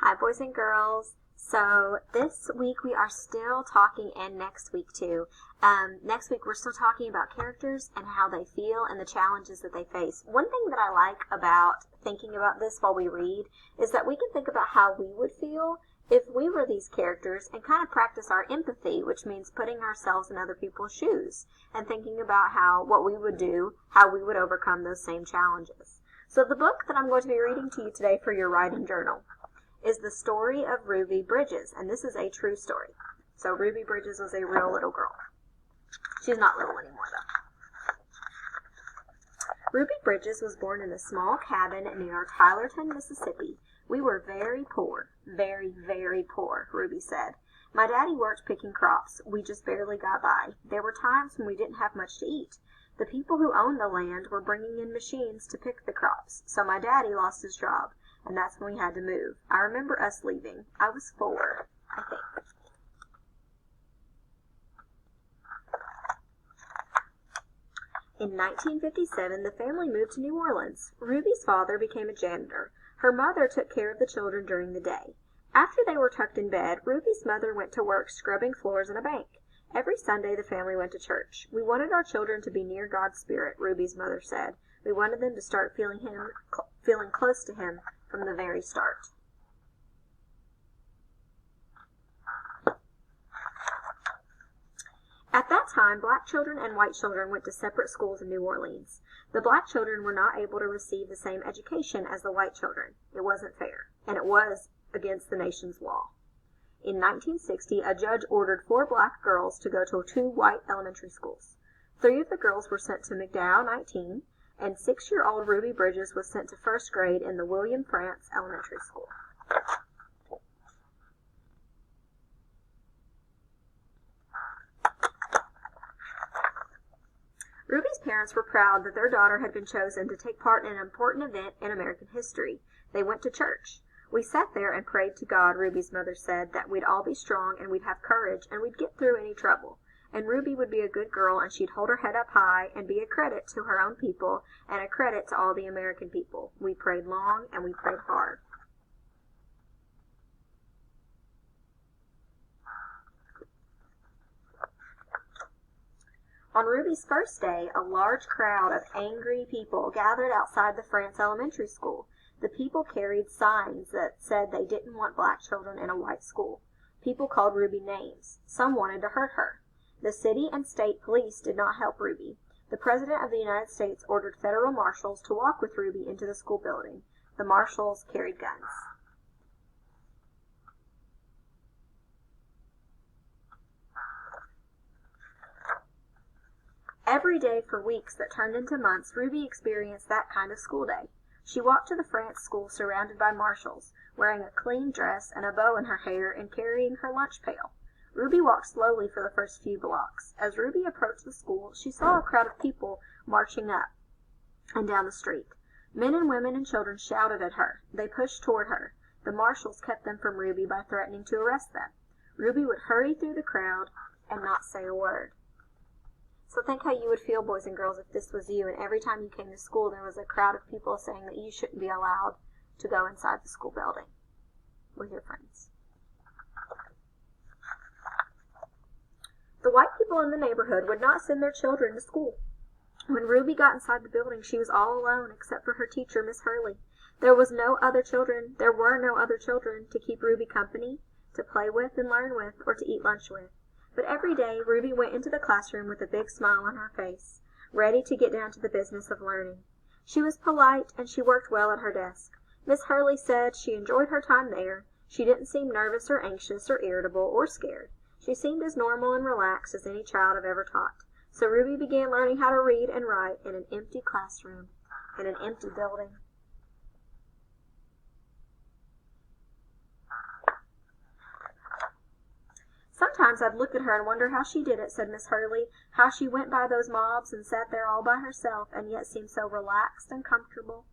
Hi, boys and girls. So this week we are still talking, and next week too. Next week we're still talking about characters and how they feel and the challenges that they face. One thing that I like about thinking about this while we read is that we can think about how we would feel if we were these characters and kind of practice our empathy, which means putting ourselves in other people's shoes and thinking about what we would do, how we would overcome those same challenges. So the book that I'm going to be reading to you today for your writing journal is the story of Ruby Bridges, and this is a true story. So Ruby Bridges was a real little girl. She's not little anymore, though. Ruby Bridges was born in a small cabin near Tylerton, Mississippi. We were very poor, very, very poor, Ruby said. My daddy worked picking crops. We just barely got by. There were times when we didn't have much to eat. The people who owned the land were bringing in machines to pick the crops, so my daddy lost his job. And that's when we had to move. I remember us leaving. I was 4, I think. In 1957, the family moved to New Orleans. Ruby's father became a janitor. Her mother took care of the children during the day. After they were tucked in bed, Ruby's mother went to work scrubbing floors in a bank. Every Sunday, the family went to church. We wanted our children to be near God's Spirit, Ruby's mother said. We wanted them to start feeling close to Him from the very start. At that time, black children and white children went to separate schools in New Orleans. The black children were not able to receive the same education as the white children. It wasn't fair, and it was against the nation's law. In 1960, a judge ordered 4 black girls to go to 2 white elementary schools. 3 of the girls were sent to McDowell 19, and 6-year-old Ruby Bridges was sent to 1st grade in the William Frantz Elementary School. Ruby's parents were proud that their daughter had been chosen to take part in an important event in American history. They went to church. We sat there and prayed to God, Ruby's mother said, that we'd all be strong and we'd have courage and we'd get through any trouble. And Ruby would be a good girl, and she'd hold her head up high and be a credit to her own people and a credit to all the American people. We prayed long and we prayed hard. On Ruby's first day, a large crowd of angry people gathered outside the Frantz Elementary School. The people carried signs that said they didn't want black children in a white school. People called Ruby names. Some wanted to hurt her. The city and state police did not help Ruby. The President of the United States ordered federal marshals to walk with Ruby into the school building. The marshals carried guns. Every day for weeks that turned into months, Ruby experienced that kind of school day. She walked to the Frantz school surrounded by marshals, wearing a clean dress and a bow in her hair and carrying her lunch pail. Ruby walked slowly for the first few blocks. As Ruby approached the school, she saw a crowd of people marching up and down the street. Men and women and children shouted at her. They pushed toward her. The marshals kept them from Ruby by threatening to arrest them. Ruby would hurry through the crowd and not say a word. So think how you would feel, boys and girls, if this was you, and every time you came to school there was a crowd of people saying that you shouldn't be allowed to go inside the school building with your friends. The white people in the neighborhood would not send their children to school. When Ruby got inside the building, she was all alone except for her teacher, Miss Hurley. There were no other children to keep Ruby company, to play with and learn with, or to eat lunch with. But every day, Ruby went into the classroom with a big smile on her face, ready to get down to the business of learning. She was polite, and she worked well at her desk. Miss Hurley said she enjoyed her time there. She didn't seem nervous or anxious or irritable or scared. She seemed as normal and relaxed as any child I've ever taught. So Ruby began learning how to read and write in an empty classroom, in an empty building. Sometimes I'd look at her and wonder how she did it, said Miss Hurley, how she went by those mobs and sat there all by herself and yet seemed so relaxed and comfortable.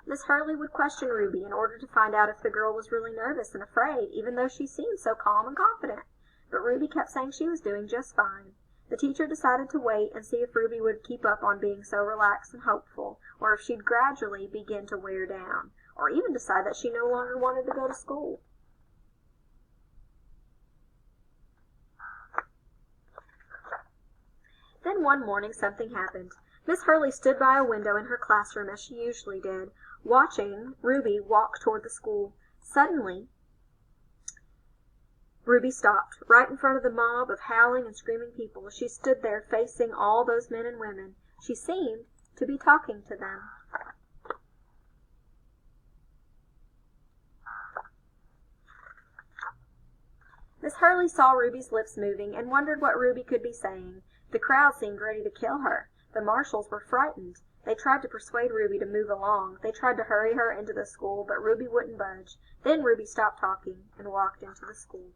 Miss Hurley would question Ruby in order to find out if the girl was really nervous and afraid, even though she seemed so calm and confident. But Ruby kept saying she was doing just fine. The teacher decided to wait and see if Ruby would keep up on being so relaxed and hopeful, or if she'd gradually begin to wear down, or even decide that she no longer wanted to go to school. Then one morning something happened. Miss Hurley stood by a window in her classroom as she usually did, watching Ruby walk toward the school. Suddenly, Ruby stopped, right in front of the mob of howling and screaming people. She stood there facing all those men and women. She seemed to be talking to them. Miss Hurley saw Ruby's lips moving and wondered what Ruby could be saying. The crowd seemed ready to kill her. The marshals were frightened. They tried to persuade Ruby to move along. They tried to hurry her into the school, but Ruby wouldn't budge. Then Ruby stopped talking and walked into the school.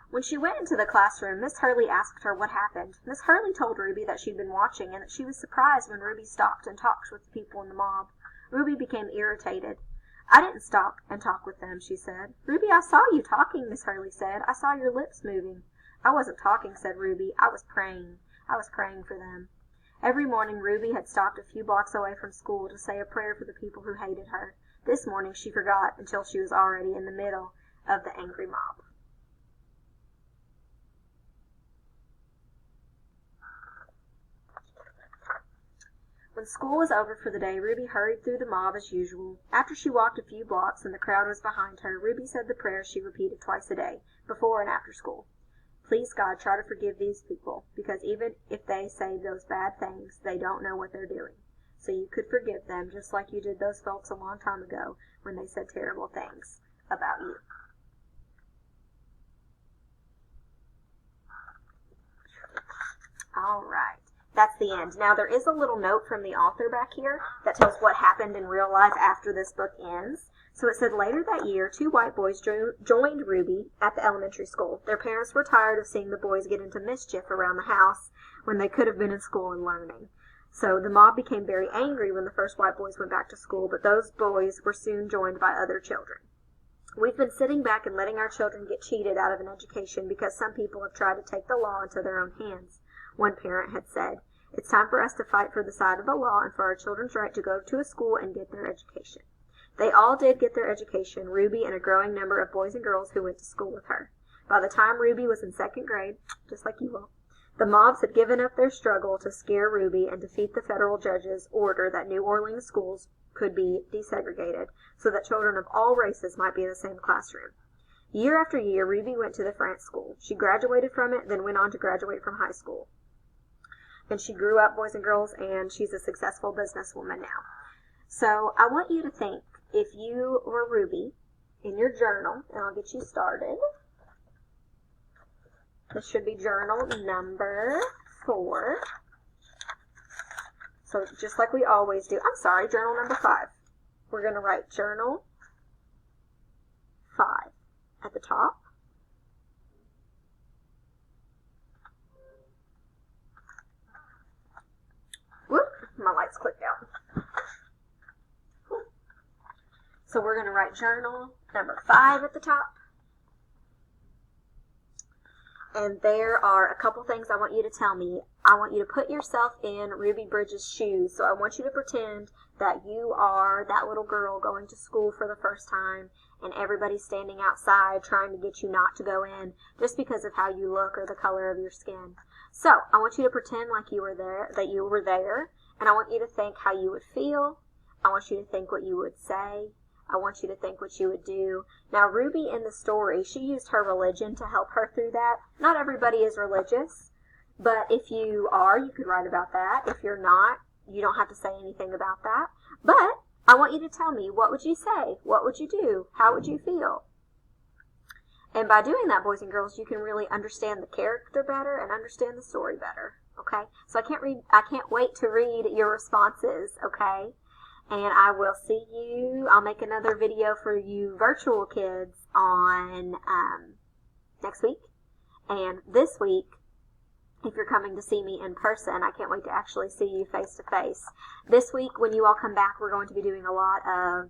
When she went into the classroom, Miss Hurley asked her what happened. Miss Hurley told Ruby that she'd been watching and that she was surprised when Ruby stopped and talked with the people in the mob. Ruby became irritated. "I didn't stop and talk with them," she said. "Ruby, I saw you talking," Miss Hurley said. "I saw your lips moving." "I wasn't talking," said Ruby. "I was praying. I was praying for them." Every morning Ruby had stopped a few blocks away from school to say a prayer for the people who hated her. This morning she forgot until she was already in the middle of the angry mob. When school was over for the day, Ruby hurried through the mob as usual. After she walked a few blocks and the crowd was behind her, Ruby said the prayer she repeated twice a day, before and after school. "Please, God, try to forgive these people, because even if they say those bad things, they don't know what they're doing. So you could forgive them, just like you did those folks a long time ago when they said terrible things about you." All right. That's the end. Now, there is a little note from the author back here that tells what happened in real life after this book ends. So it said, later that year, 2 white boys joined Ruby at the elementary school. Their parents were tired of seeing the boys get into mischief around the house when they could have been in school and learning. So the mob became very angry when the first white boys went back to school, but those boys were soon joined by other children. "We've been sitting back and letting our children get cheated out of an education because some people have tried to take the law into their own hands," one parent had said. "It's time for us to fight for the side of the law and for our children's right to go to a school and get their education." They all did get their education, Ruby and a growing number of boys and girls who went to school with her. By the time Ruby was in 2nd grade, just like you will, the mobs had given up their struggle to scare Ruby and defeat the federal judge's order that New Orleans schools could be desegregated so that children of all races might be in the same classroom. Year after year, Ruby went to the France school. She graduated from it, then went on to graduate from high school. And she grew up, boys and girls, and she's a successful businesswoman now. So I want you to think, if you were Ruby, in your journal, and I'll get you started. This should be journal number 4. So just like we always do, journal number 5. We're going to write journal 5 at the top. Whoop, my lights clicked out. So we're going to write journal number 5 at the top. And there are a couple things I want you to tell me. I want you to put yourself in Ruby Bridges' shoes. So I want you to pretend that you are that little girl going to school for the first time and everybody's standing outside trying to get you not to go in just because of how you look or the color of your skin. So I want you to pretend like you were there, and I want you to think how you would feel. I want you to think what you would say. I want you to think what you would do. Now, Ruby in the story, she used her religion to help her through that. Not everybody is religious, but if you are, you could write about that. If you're not, you don't have to say anything about that. But I want you to tell me, what would you say? What would you do? How would you feel? And by doing that, boys and girls, you can really understand the character better and understand the story better. Okay? So I can't wait to read your responses, okay? And I will see you. I'll make another video for you virtual kids on next week. And this week, if you're coming to see me in person, I can't wait to actually see you face to face. This week, when you all come back, we're going to be doing a lot of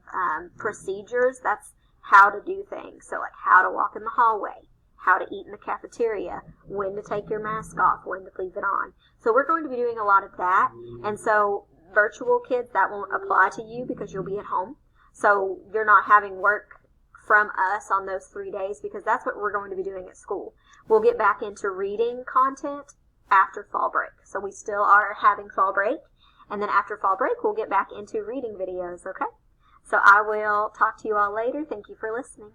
procedures. That's how to do things. So like how to walk in the hallway, how to eat in the cafeteria, when to take your mask off, when to leave it on. So we're going to be doing a lot of that. And so virtual kids, that won't apply to you because you'll be at home. So you're not having work from us on those 3 days, because that's what we're going to be doing at school. We'll get back into reading content after fall break. So we still are having fall break, and then after fall break, we'll get back into reading videos, okay? So I will talk to you all later. Thank you for listening.